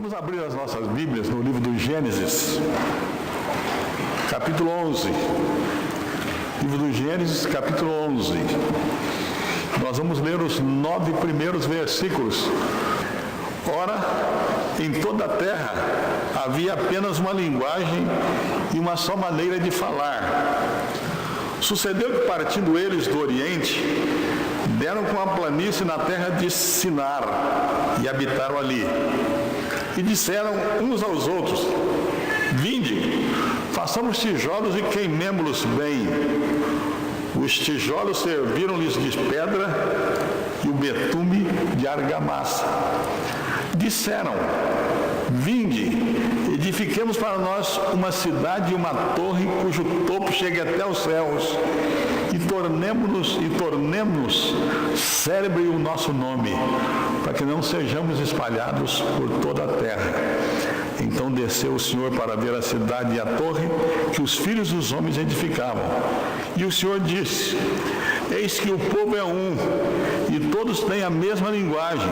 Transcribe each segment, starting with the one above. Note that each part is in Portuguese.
Vamos abrir as nossas Bíblias no livro do Gênesis, capítulo 11. Livro do Gênesis, capítulo 11. Nós vamos ler os 9 primeiros versículos. Ora, em toda a terra havia apenas uma linguagem e uma só maneira de falar. Sucedeu que, partindo eles do Oriente, deram com a planície na terra de Sinar e habitaram ali. E disseram uns aos outros: vinde, façamos tijolos e queimemo-los bem. Os tijolos serviram-lhes de pedra e o betume de argamassa. Disseram: vinde, edifiquemos para nós uma cidade e uma torre cujo topo chegue até os céus, e tornemo-nos célebre o nosso nome, para que não sejamos espalhados por toda a terra. Então desceu o Senhor para ver a cidade e a torre que os filhos dos homens edificavam. E o Senhor disse: eis que o povo é um, e todos têm a mesma linguagem.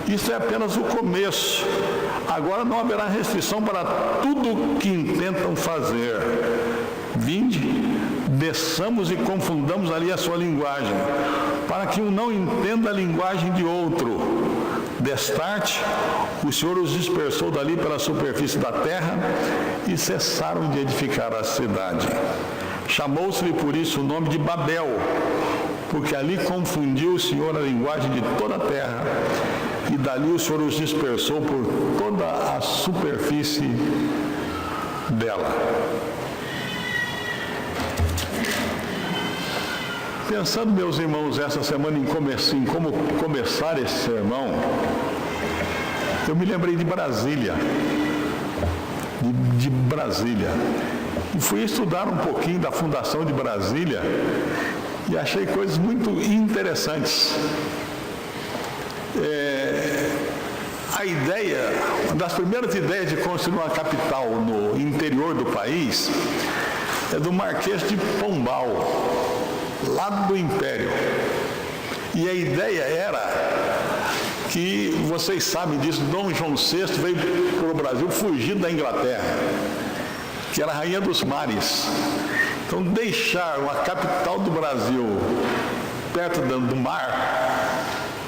Isso é apenas o começo. Agora não haverá restrição para tudo que intentam fazer. Vinde, desçamos e confundamos ali a sua linguagem, para que um não entenda a linguagem de outro. Destarte, o Senhor os dispersou dali pela superfície da terra e cessaram de edificar a cidade. Chamou-se-lhe por isso o nome de Babel, porque ali confundiu o Senhor a linguagem de toda a terra, e dali o Senhor os dispersou por toda a superfície dela. Pensando, meus irmãos, essa semana em como começar esse sermão, eu me lembrei de Brasília, de Brasília, e fui estudar um pouquinho da fundação de Brasília e achei coisas muito interessantes. A ideia, uma das primeiras ideias de construir uma capital no interior do país é do Marquês de Pombal, lá do Império. E a ideia era que, vocês sabem disso, Dom João VI veio para o Brasil fugindo da Inglaterra, que era a rainha dos mares. Então, deixar uma capital do Brasil perto do mar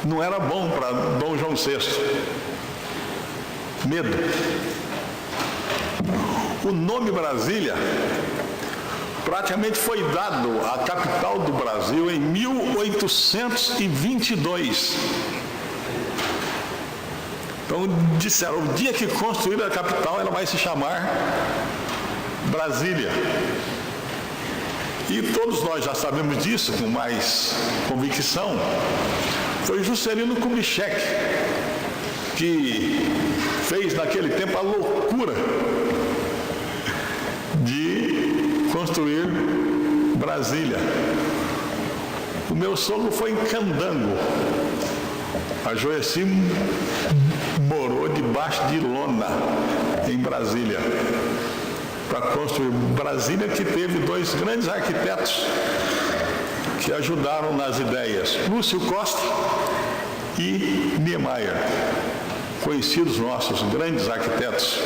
não era bom para Dom João VI. Medo. O nome Brasília praticamente foi dado à capital do Brasil em 1822. Então disseram: o dia que construir a capital, ela vai se chamar Brasília. E todos nós já sabemos disso com mais convicção. Foi Juscelino Kubitschek que fez naquele tempo a loucura de construir Brasília. O meu sogro foi em Candango. A Joeci morou debaixo de lona em Brasília para construir Brasília, que teve 2 grandes arquitetos que ajudaram nas ideias: Lúcio Costa e Niemeyer, conhecidos nossos grandes arquitetos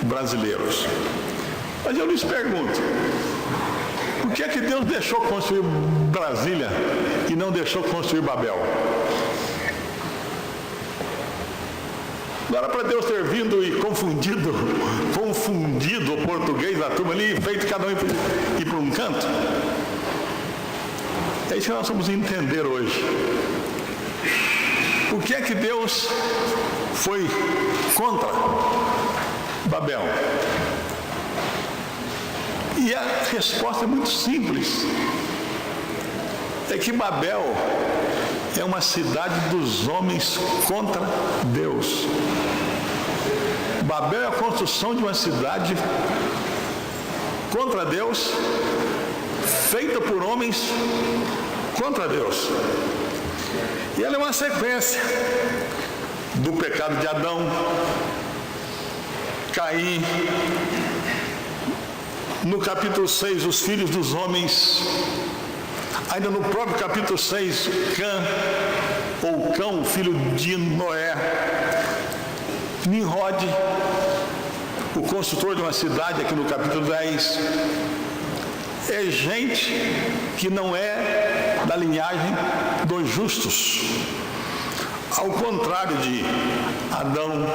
brasileiros. Mas eu lhes pergunto: por que é que Deus deixou construir Brasília e não deixou construir Babel? Não era para Deus ter vindo e confundido o português da turma ali, feito cada um ir para um canto? É isso que nós vamos entender hoje. Por que é que Deus foi contra Babel? E a resposta é muito simples. É que Babel é uma cidade dos homens contra Deus. Babel é a construção de uma cidade contra Deus, feita por homens contra Deus. E ela é uma sequência do pecado de Adão, Caim. No capítulo 6, os filhos dos homens. Ainda no próprio capítulo 6, Cã, ou Cão, filho de Noé. Nimrod, o construtor de uma cidade, aqui no capítulo 10, é gente que não é da linhagem dos justos. Ao contrário de Adão,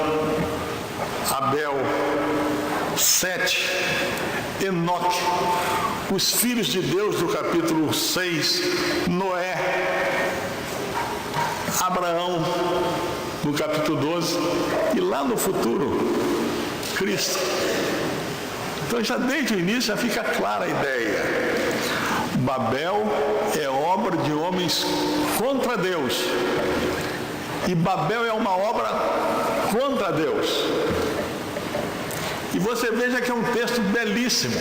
Abel, Sete, Enoque, os filhos de Deus do capítulo 6, Noé, Abraão, no capítulo 12, e lá no futuro, Cristo. Então, já desde o início, já fica clara a ideia. Babel é obra de homens contra Deus. E Babel é uma obra contra Deus. E você veja que é um texto belíssimo.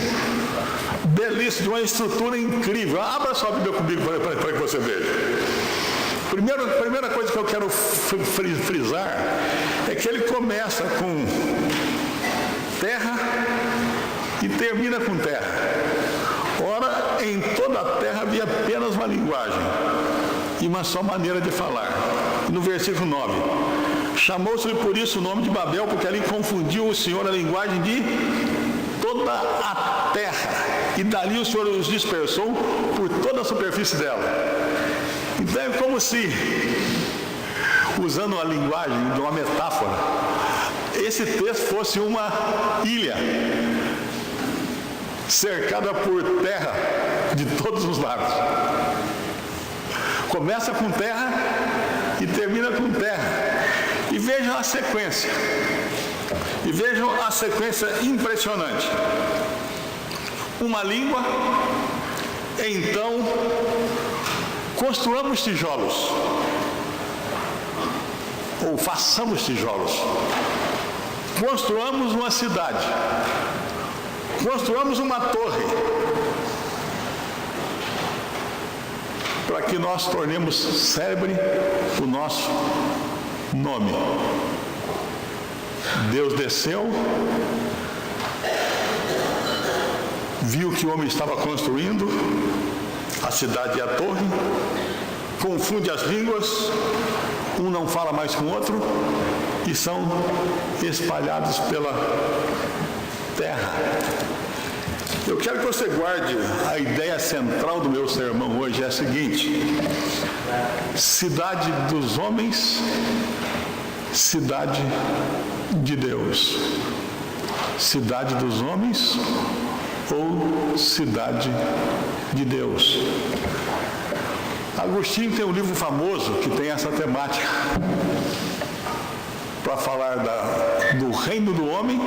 Belíssimo, de uma estrutura incrível. Abra sua Bíblia comigo para que você veja. Primeira coisa que eu quero frisar é que ele começa com terra e termina com terra. Ora, em toda a terra havia apenas uma linguagem e uma só maneira de falar. No versículo 9, chamou-se por isso o nome de Babel, porque ali confundiu o Senhor a linguagem de toda a terra, e dali o Senhor os dispersou por toda a superfície dela. Então é como se, usando a linguagem de uma metáfora, esse texto fosse uma ilha cercada por terra de todos os lados. Começa com terra e termina com terra. E vejam a sequência. E vejam a sequência impressionante. Uma língua, então construamos tijolos, ou façamos tijolos. Construamos uma cidade. Construamos uma torre, para que nós tornemos célebre o nosso nome. Deus desceu, viu que o homem estava construindo a cidade e a torre, confunde as línguas, um não fala mais com o outro, e são espalhados pela terra. Eu quero que você guarde a ideia central do meu sermão hoje, é a seguinte: cidade dos homens, cidade de Deus. Cidade dos homens ou cidade de Deus. Agostinho tem um livro famoso que tem essa temática, para falar do reino do homem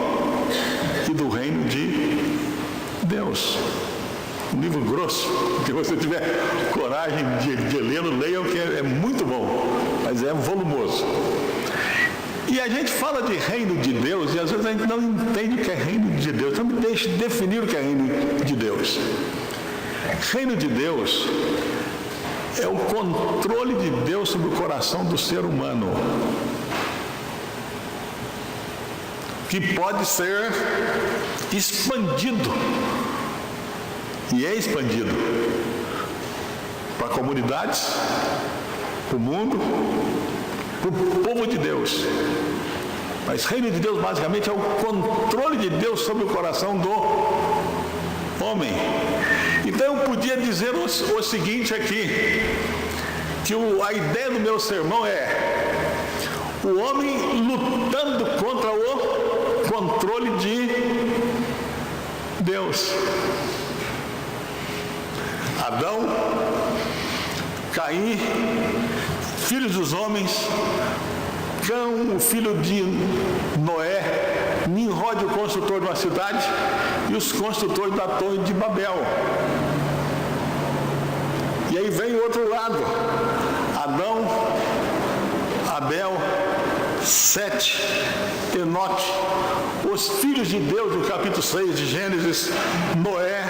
e do reino de Deus. Um livro grosso, se você tiver coragem de lê-lo, leiam, que é muito bom, mas é volumoso. E a gente fala de reino de Deus e às vezes a gente não entende o que é reino de Deus. Então me deixe definir o que é reino de Deus. Reino de Deus é o controle de Deus sobre o coração do ser humano, que pode ser expandido, e é expandido para comunidades, para o mundo, para o povo de Deus. Mas reino de Deus basicamente é o controle de Deus sobre o coração do homem. Então eu podia dizer o seguinte aqui, que a ideia do meu sermão é o homem lutando contra o controle de Deus. Adão, Caim, filhos dos homens, Cão, o filho de Noé, Nimrod, o construtor de uma cidade, e os construtores da torre de Babel. E aí vem o outro lado, Adão, Abel, Sete, Enoque, os filhos de Deus, no capítulo 6 de Gênesis, Noé,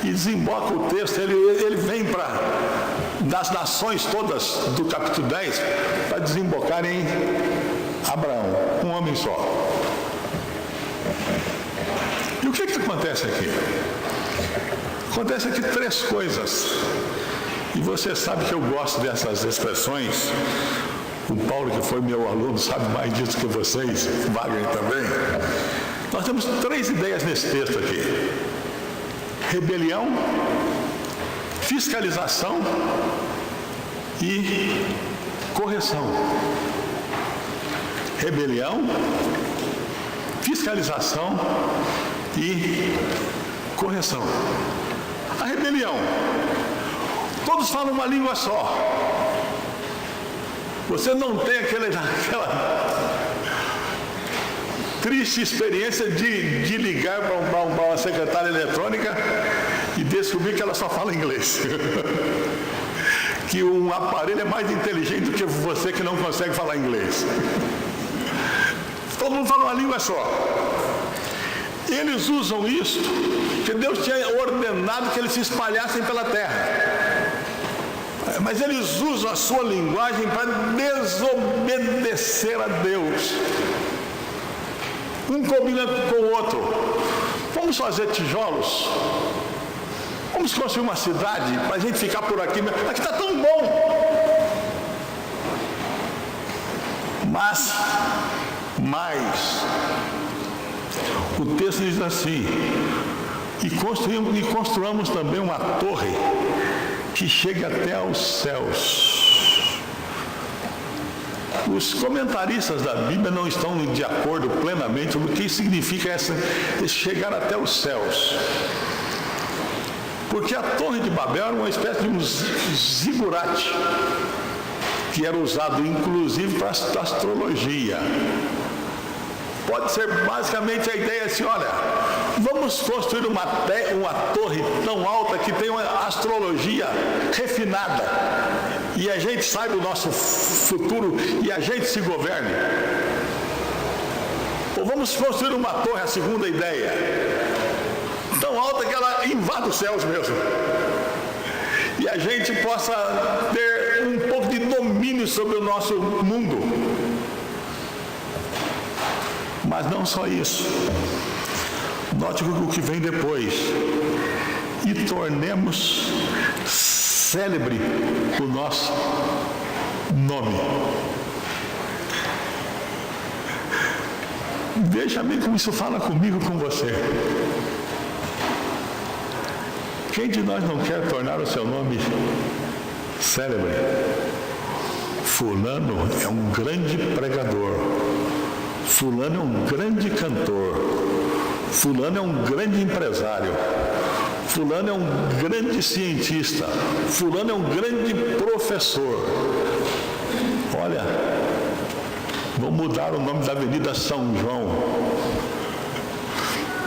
e desemboca o texto, ele vem das nações todas do capítulo 10, para desembocar em Abraão, um homem só. E o que acontece aqui? Acontece aqui três coisas, e você sabe que eu gosto dessas expressões, O Paulo, que foi meu aluno, sabe mais disso que vocês, Wagner também. Nós temos 3 ideias nesse texto aqui: rebelião, fiscalização e correção. Rebelião, fiscalização e correção. A rebelião, todos falam uma língua só. Você não tem aquela triste experiência de ligar para uma secretária eletrônica e descobrir que ela só fala inglês. Que um aparelho é mais inteligente do que você que não consegue falar inglês. Todo mundo fala uma língua só. Eles usam isso, que Deus tinha ordenado que eles se espalhassem pela terra. Mas eles usam a sua linguagem para desobedecer a Deus. Um combina com o outro. Vamos fazer tijolos? Vamos construir uma cidade para a gente ficar por aqui. Aqui está tão bom. Mas o texto diz assim: e construamos também uma torre que chega até aos céus. Os comentaristas da Bíblia não estão de acordo plenamente no que significa esse chegar até os céus. Porque a Torre de Babel era uma espécie de um zigurate, que era usado inclusive para a astrologia. Pode ser basicamente a ideia assim: olha, vamos construir uma torre tão alta que tenha uma astrologia refinada e a gente saiba o nosso futuro e a gente se governe. Ou vamos construir uma torre, a segunda ideia, tão alta que ela invada os céus mesmo e a gente possa ter um pouco de domínio sobre o nosso mundo. Mas não só isso. Note o que vem depois. E tornemos célebre o nosso nome. Veja bem como isso fala comigo, com você. Quem de nós não quer tornar o seu nome célebre? Fulano é um grande pregador. Fulano é um grande cantor. Fulano é um grande empresário. Fulano é um grande cientista. Fulano é um grande professor. Olha, vou mudar o nome da Avenida São João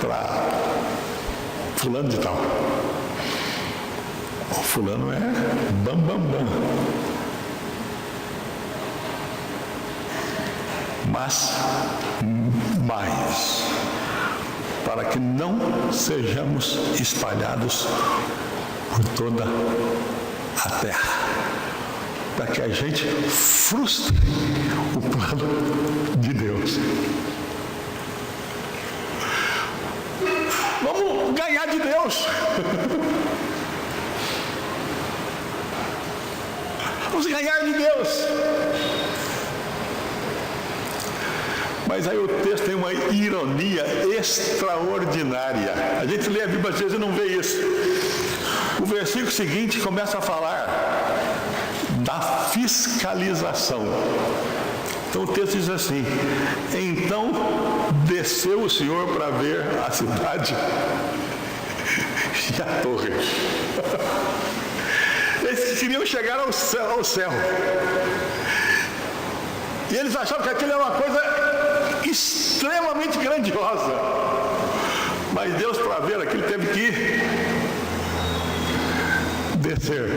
para Fulano de tal. O fulano é bam, bam, bam. Mas, para que não sejamos espalhados por toda a terra, para que a gente frustre o plano de Deus. Vamos ganhar de Deus. Vamos ganhar de Deus. Mas aí o texto tem uma ironia extraordinária. A gente lê a Bíblia às vezes e não vê isso. O versículo seguinte começa a falar da fiscalização. Então o texto diz assim: então desceu o Senhor para ver a cidade e a torre. Eles queriam chegar ao céu. E eles achavam que aquilo era uma coisa extremamente grandiosa. Mas Deus, para ver aquilo, teve que descer.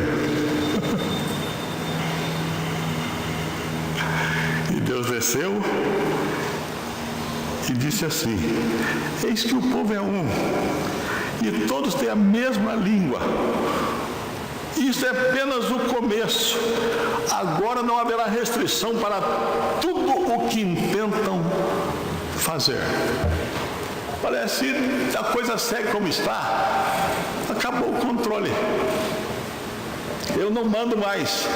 E Deus desceu e disse assim: eis que o povo é um, e todos têm a mesma língua. Isso é apenas o começo. Agora não haverá restrição para tudo o que intentam fazer. Parece que a coisa segue como está. Acabou o controle. Eu não mando mais.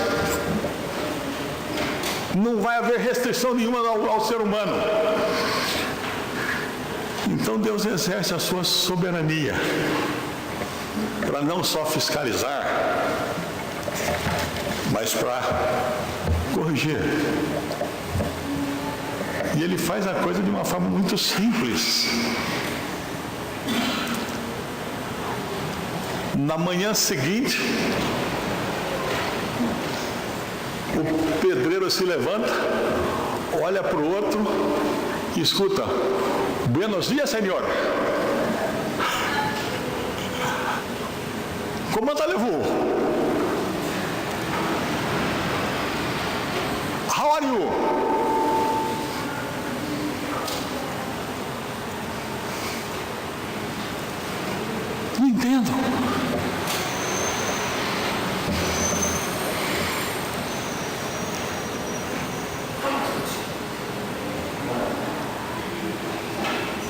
Não vai haver restrição nenhuma ao ser humano. Então Deus exerce a sua soberania para não só fiscalizar, mas para corrigir. E Ele faz a coisa de uma forma muito simples. Na manhã seguinte, o pedreiro se levanta, olha para o outro e escuta: "Buenos dias, senhor. Como anda levou? How are you?" Não entendo.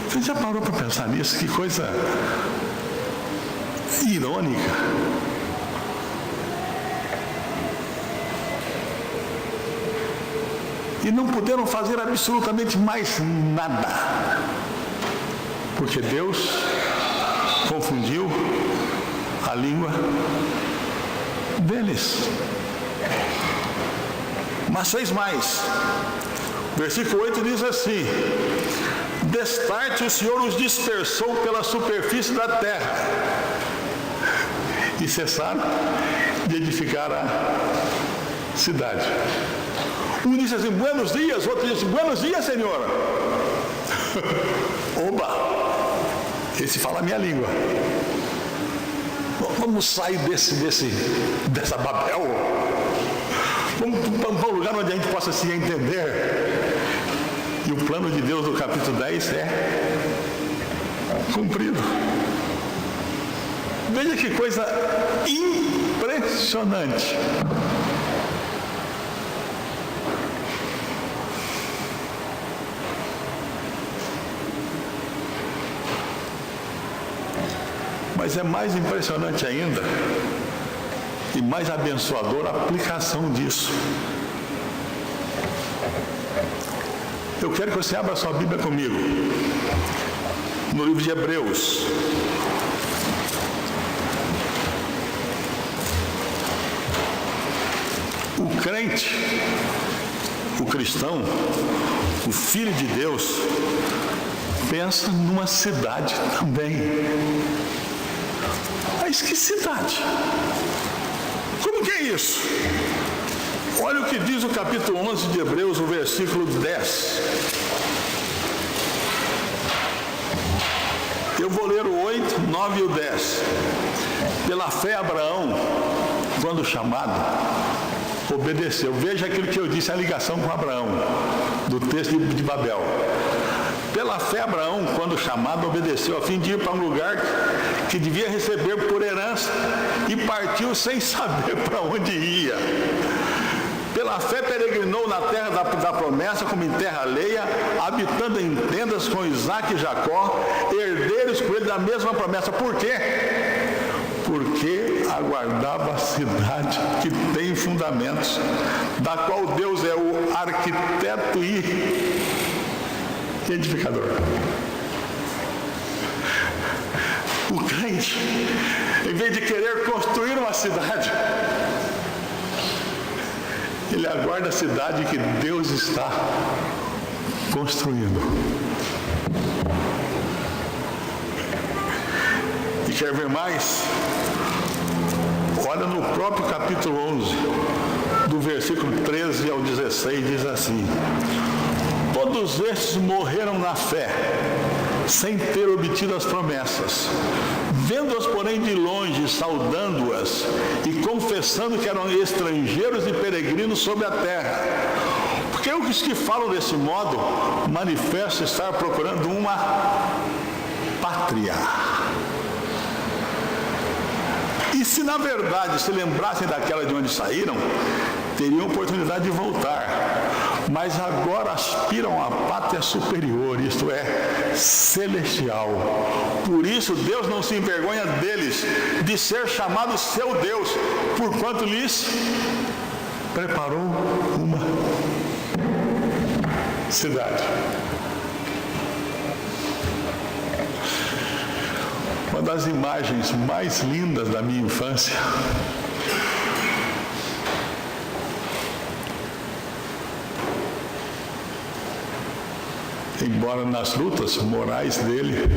Você já parou para pensar nisso? Que coisa irônica. E não puderam fazer absolutamente mais nada, porque Deus confundiu a língua deles. Mas fez mais. Versículo 8 diz assim: "Destarte o Senhor os dispersou pela superfície da terra, e cessaram de edificar a cidade." Um disse assim: "Buenos dias", outro disse: "Buenos dias, senhora." Oba! Esse fala a minha língua. Vamos sair dessa Babel. Vamos para um lugar onde a gente possa se entender. E o plano de Deus do capítulo 10 é cumprido. Veja que coisa impressionante. Mas é mais impressionante ainda e mais abençoadora a aplicação disso. Eu quero que você abra sua Bíblia comigo no livro de Hebreus. O crente, o cristão, o filho de Deus, pensa numa cidade também. Mas que cidade? Como que é isso? Olha o que diz o capítulo 11 de Hebreus, o versículo 10. Eu vou ler o 8, 9 e o 10. "Pela fé Abraão, quando chamado, obedeceu." Veja aquilo que eu disse, a ligação com Abraão, do texto de Babel. "Pela fé Abraão, quando chamado, obedeceu, a fim de ir para um lugar que devia receber por herança, e partiu sem saber para onde ia. Pela fé peregrinou na terra da promessa, como em terra alheia, habitando em tendas com Isaque e Jacó, herdeiros com ele da mesma promessa." Por quê? Porque aguardava a cidade que tem fundamentos, da qual Deus é o arquiteto e edificador. O crente, em vez de querer construir uma cidade, ele aguarda a cidade que Deus está construindo. E quer ver mais? Olha no próprio capítulo 11, do versículo 13 ao 16, diz assim: "Todos estes morreram na fé, sem ter obtido as promessas, vendo-as, porém, de longe, saudando-as e confessando que eram estrangeiros e peregrinos sobre a terra. Porque os que falam desse modo manifestam estar procurando uma pátria. E se na verdade se lembrassem daquela de onde saíram, teriam oportunidade de voltar. Mas agora aspiram à pátria superior, isto é, celestial. Por isso Deus não se envergonha deles, de ser chamado seu Deus, porquanto lhes preparou uma cidade. Uma das imagens mais lindas da minha infância embora nas lutas morais dele,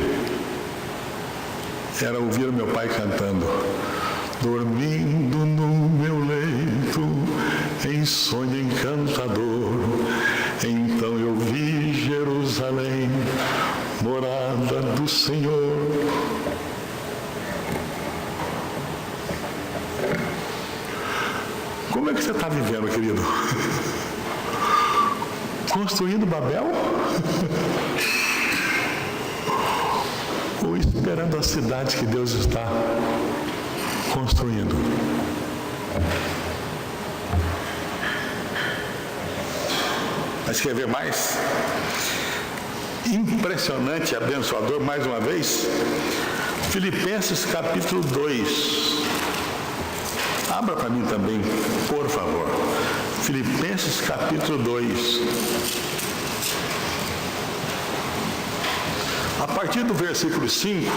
era ouvir meu pai cantando: dormindo no meu leito, em sonho encantador, então eu vi Jerusalém, morada do Senhor. Como é que você está vivendo, querido? Construindo Babel? Ou esperando a cidade que Deus está construindo? Mas quer ver mais? Impressionante e abençoador, mais uma vez, Filipenses capítulo 2. Abra para mim também, por favor. Filipenses capítulo 2. A partir do versículo 5,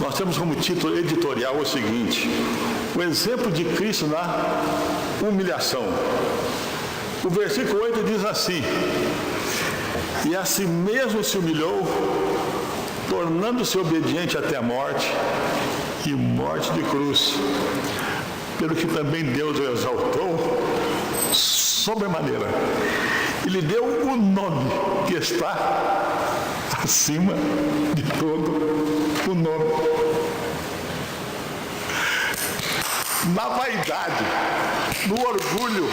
nós temos como título editorial o seguinte: o exemplo de Cristo na humilhação. O versículo 8 diz assim: e a si mesmo se humilhou, tornando-se obediente até a morte, e morte de cruz, pelo que também Deus o exaltou sobremaneira, e lhe deu o nome que está acima de todo o nome. Na vaidade, no orgulho,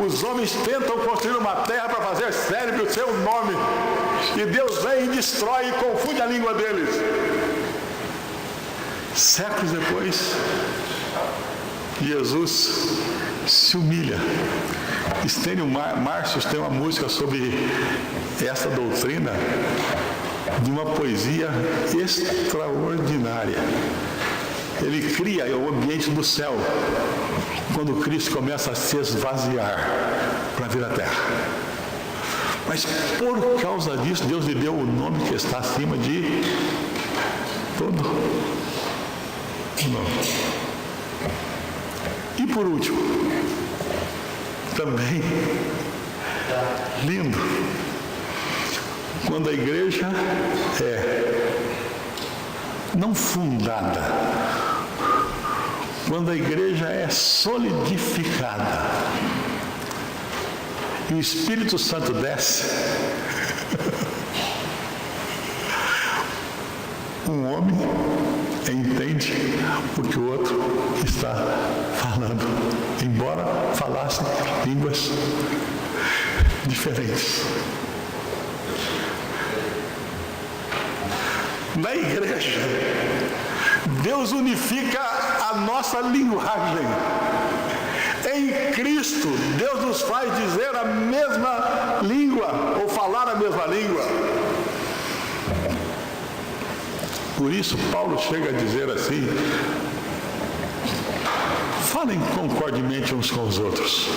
os homens tentam construir uma terra para fazer célebre o seu nome, e Deus vem e destrói e confunde a língua deles. Séculos depois, Jesus se humilha. Estênio Márcios tem uma música sobre essa doutrina, de uma poesia extraordinária. Ele cria o ambiente do céu, quando Cristo começa a se esvaziar para vir à terra. Mas por causa disso, Deus lhe deu o nome que está acima de todo o nome. E por último, também lindo, quando a igreja é não fundada, quando a igreja é solidificada e o Espírito Santo desce, um homem entende o que o outro está falando, embora falassem línguas diferentes. Na igreja, Deus unifica a nossa linguagem. Em Cristo, Deus nos faz dizer a mesma língua, ou falar a mesma língua. Por isso, Paulo chega a dizer assim: falem concordemente uns com os outros.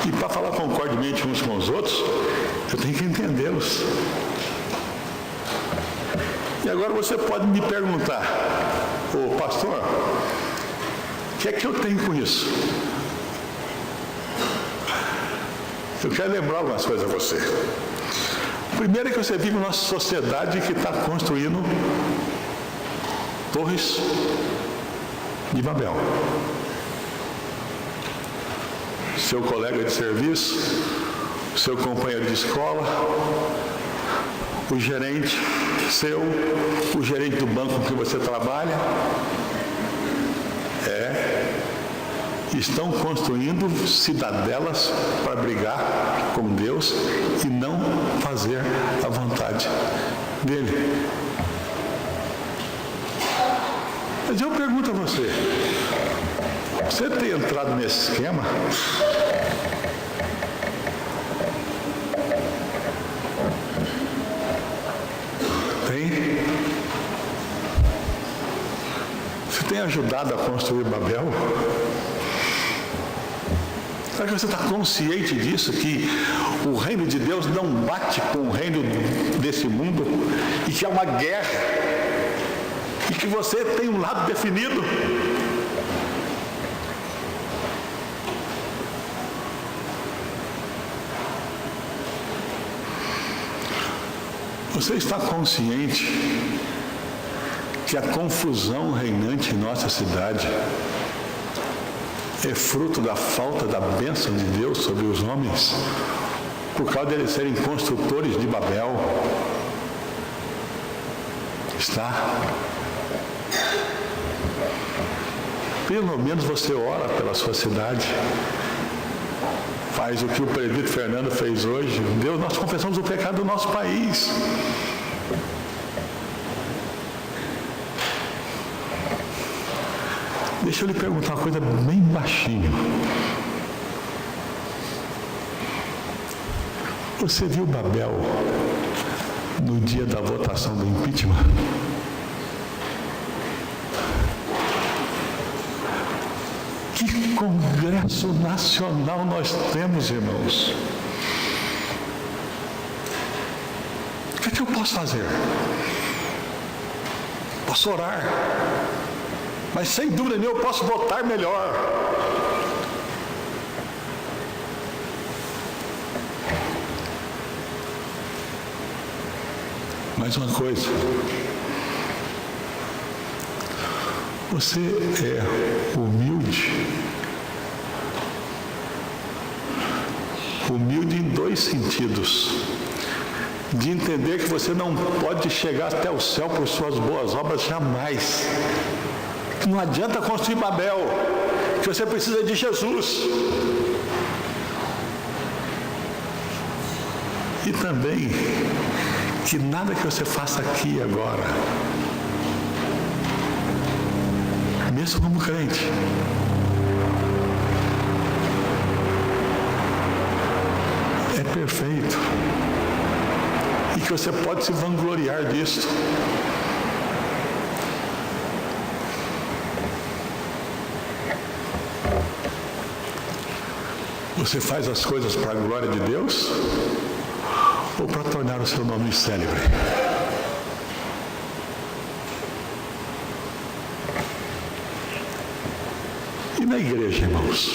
E para falar concordemente uns com os outros, eu tenho que entendê-los. E agora você pode me perguntar: ô pastor, o que é que eu tenho com isso? Eu quero lembrar algumas coisas a você. Primeiro é que você vive numa sociedade que está construindo torres de Babel. Seu colega de serviço, seu companheiro de escola, o gerente seu, o gerente do banco com que você trabalha, estão construindo cidadelas para brigar com Deus e não fazer a vontade dele. Mas eu pergunto a você: você tem entrado nesse esquema? Tem? Você tem ajudado a construir Babel? Será que você está consciente disso, que o reino de Deus não bate com o reino desse mundo e que há uma guerra e que você tem um lado definido? Você está consciente que a confusão reinante em nossa cidade é fruto da falta da bênção de Deus sobre os homens, por causa de eles serem construtores de Babel? Está? Pelo menos você ora pela sua cidade. Faz o que o presbítero Fernando fez hoje. Deus, nós confessamos o pecado do nosso país. Deixa eu lhe perguntar uma coisa bem baixinho. Você viu Babel no dia da votação do impeachment? Que Congresso Nacional nós temos, irmãos? O que é que eu posso fazer? Posso orar, mas sem dúvida nenhuma eu posso votar melhor. Mais uma coisa. Você é humilde. Humilde em dois sentidos. De entender que você não pode chegar até o céu por suas boas obras jamais. Que não adianta construir Babel, que você precisa de Jesus. E também que nada que você faça aqui agora, mesmo como crente, é perfeito. E que você pode se vangloriar disso. Você faz as coisas para a glória de Deus ou para tornar o seu nome célebre? E na igreja, irmãos?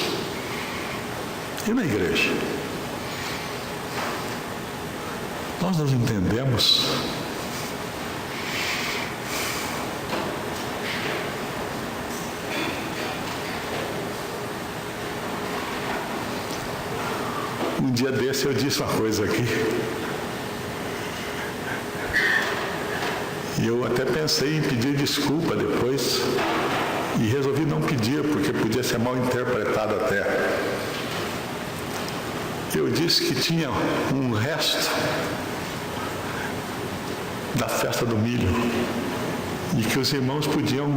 E na igreja? Nós nos entendemos um dia desse eu disse uma coisa aqui e eu até pensei em pedir desculpa depois e resolvi não pedir porque podia ser mal interpretado até. Eu disse que tinha um resto da festa do milho e que os irmãos podiam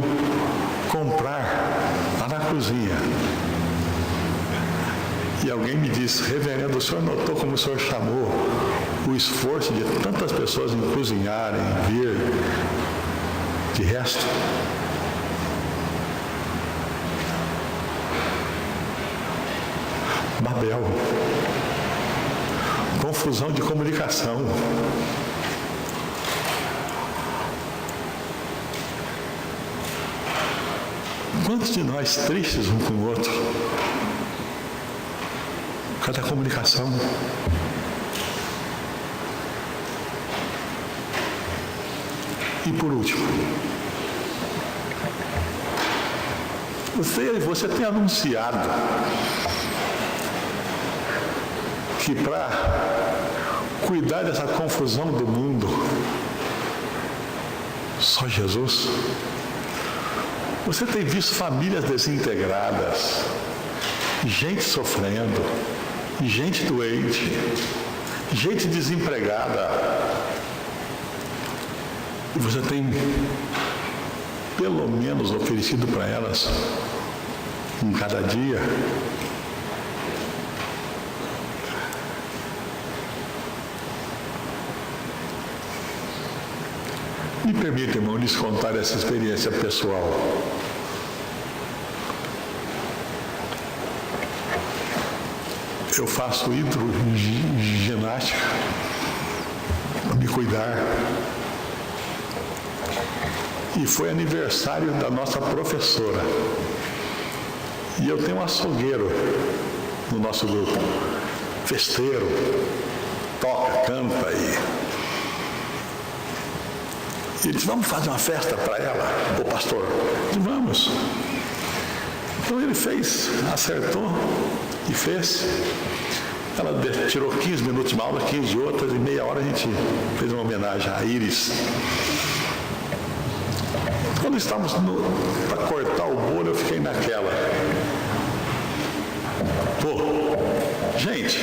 comprar lá na cozinha. E alguém me disse: reverendo, o senhor notou como o senhor chamou o esforço de tantas pessoas em cozinharem, em vir de resto? Babel. Confusão de comunicação. Quantos de nós tristes um com o outro? Por causa da comunicação. E por último, você tem anunciado que para cuidar dessa confusão do mundo, só Jesus? Você tem visto famílias desintegradas, gente sofrendo, gente doente, gente desempregada. E você tem, pelo menos, oferecido para elas, em cada dia, me permita, irmão, lhes contar essa experiência pessoal. eu faço hidroginástica para me cuidar. E foi aniversário da nossa professora. E eu tenho um açougueiro no nosso grupo, festeiro, toca, canta e ele disse, vamos fazer uma festa para ela, o pastor. Eu disse, vamos. Então ele fez, acertou e fez. Ela tirou 15 minutos de uma aula, 15 de outras, e meia hora a gente fez uma homenagem a Iris. Quando estávamos para cortar o bolo, eu fiquei naquela. Pô, gente,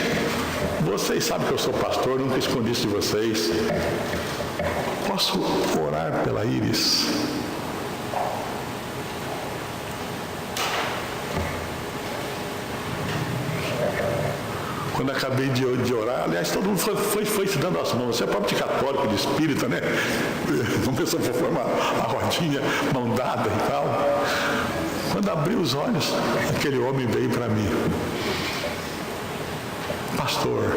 vocês sabem que eu sou pastor, nunca escondi isso de vocês. Posso orar pela Iris? Quando acabei de orar, aliás, todo mundo foi se dando as mãos. Você é próprio de católico, de espírita, né? Começou a formar a rodinha, mão dada e tal. Quando abri os olhos, aquele homem veio para mim. Pastor,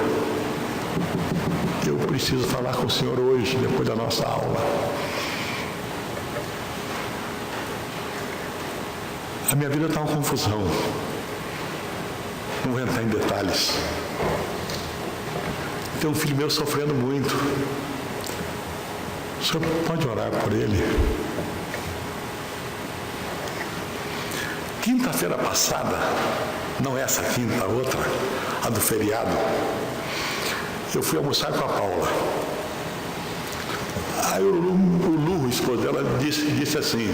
eu preciso falar com o senhor hoje, depois da nossa aula. A minha vida está uma confusão. Não vou entrar em detalhes. Tem um filho meu sofrendo muito. O senhor pode orar por ele? Quinta-feira passada, não essa quinta, a outra, a do feriado, eu fui almoçar com a Paula. Aí o Lu, o esposo dela, disse assim,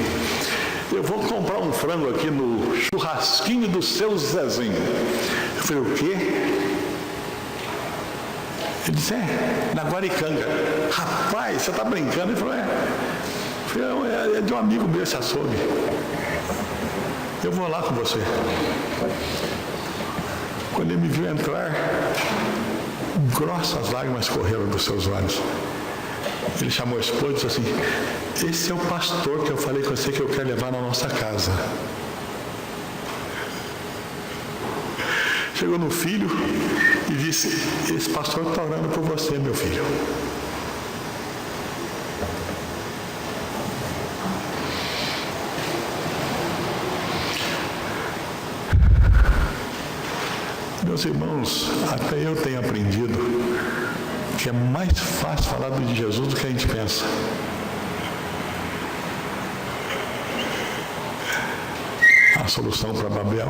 eu vou comprar um frango aqui no churrasquinho do seu Zezinho. Eu falei, o quê? Ele disse, na Guaricanga. Rapaz, você está brincando? Ele falou, é de um amigo meu esse açougue. Eu vou lá com você. Quando ele me viu entrar, grossas lágrimas correram dos seus olhos. Ele chamou a esposa e disse assim, esse é o pastor que eu falei com você que eu quero levar na nossa casa. Chegou no filho e disse, esse pastor está orando por você, meu filho. Meus irmãos, até eu tenho aprendido que é mais fácil falar de Jesus do que a gente pensa. A solução para Babel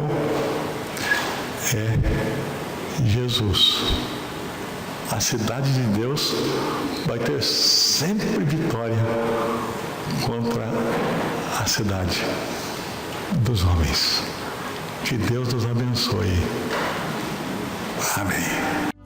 é Jesus. A cidade de Deus vai ter sempre vitória contra a cidade dos homens. Que Deus nos abençoe. Amém.